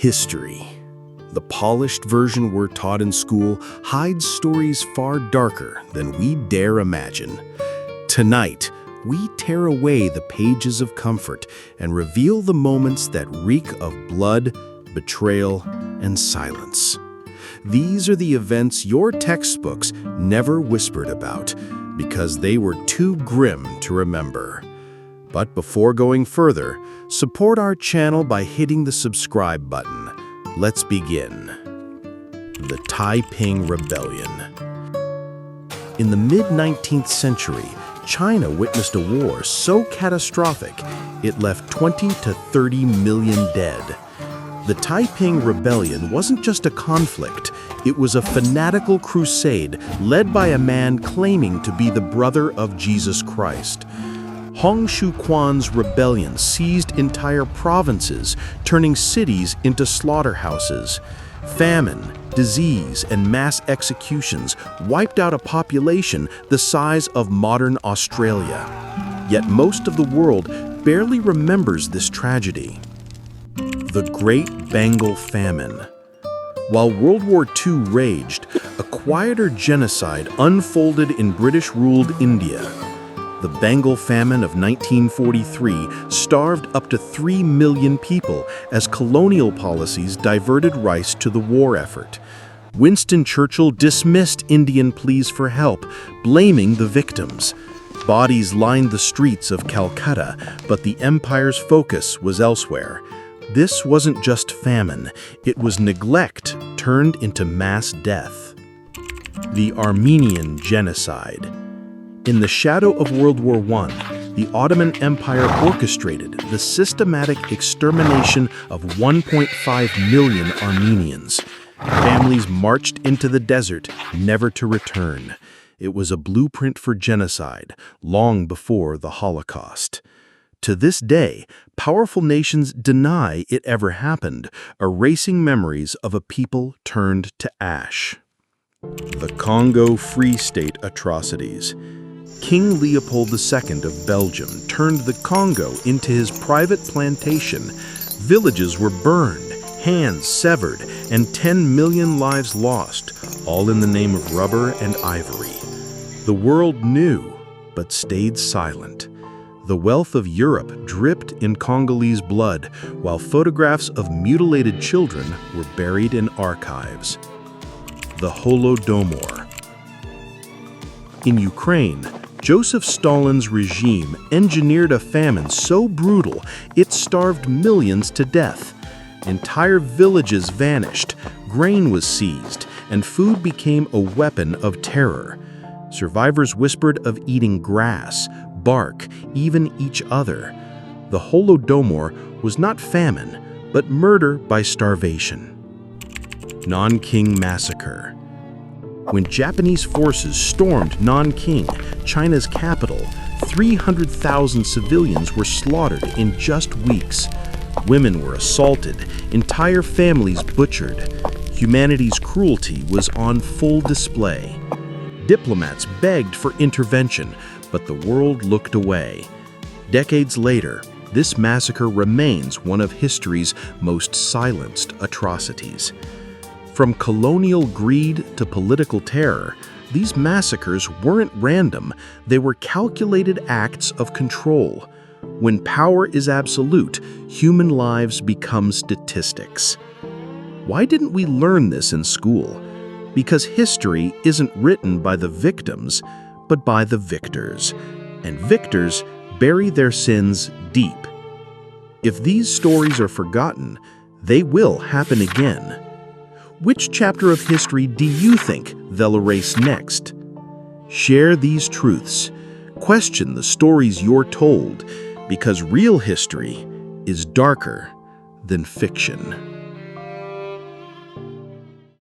History. The polished version we're taught in school hides stories far darker than we dare imagine. Tonight, we tear away the pages of comfort and reveal the moments that reek of blood, betrayal, and silence. These are the events your textbooks never whispered about because they were too grim to remember. But before going further, support our channel by hitting the subscribe button. Let's begin. The Taiping Rebellion. In the mid-19th century, China witnessed a war so catastrophic it left 20 to 30 million dead. The Taiping Rebellion wasn't just a conflict, it was a fanatical crusade led by a man claiming to be the brother of Jesus Christ. Hong Xiuquan's rebellion seized entire provinces, turning cities into slaughterhouses. Famine, disease, and mass executions wiped out a population the size of modern Australia. Yet most of the world barely remembers this tragedy. The Great Bengal Famine. While World War II raged, a quieter genocide unfolded in British-ruled India. The Bengal Famine of 1943 starved up to 3 million people as colonial policies diverted rice to the war effort. Winston Churchill dismissed Indian pleas for help, blaming the victims. Bodies lined the streets of Calcutta, but the empire's focus was elsewhere. This wasn't just famine, it was neglect turned into mass death. The Armenian Genocide. In the shadow of World War I, the Ottoman Empire orchestrated the systematic extermination of 1.5 million Armenians. Families marched into the desert, never to return. It was a blueprint for genocide, long before the Holocaust. To this day, powerful nations deny it ever happened, erasing memories of a people turned to ash. The Congo Free State atrocities. King Leopold II of Belgium turned the Congo into his private plantation. Villages were burned, hands severed, and 10 million lives lost, all in the name of rubber and ivory. The world knew, but stayed silent. The wealth of Europe dripped in Congolese blood, while photographs of mutilated children were buried in archives. The Holodomor. In Ukraine, Joseph Stalin's regime engineered a famine so brutal it starved millions to death. Entire villages vanished, grain was seized, and food became a weapon of terror. Survivors whispered of eating grass, bark, even each other. The Holodomor was not famine, but murder by starvation. Nanking Massacre. When Japanese forces stormed Nanking, China's capital, 300,000 civilians were slaughtered in just weeks. Women were assaulted, entire families butchered. Humanity's cruelty was on full display. Diplomats begged for intervention, but the world looked away. Decades later, this massacre remains one of history's most silenced atrocities. From colonial greed to political terror, these massacres weren't random, they were calculated acts of control. When power is absolute, human lives become statistics. Why didn't we learn this in school? Because history isn't written by the victims, but by the victors. And victors bury their sins deep. If these stories are forgotten, they will happen again. Which chapter of history do you think they'll erase next? Share these truths. Question the stories you're told, because real history is darker than fiction.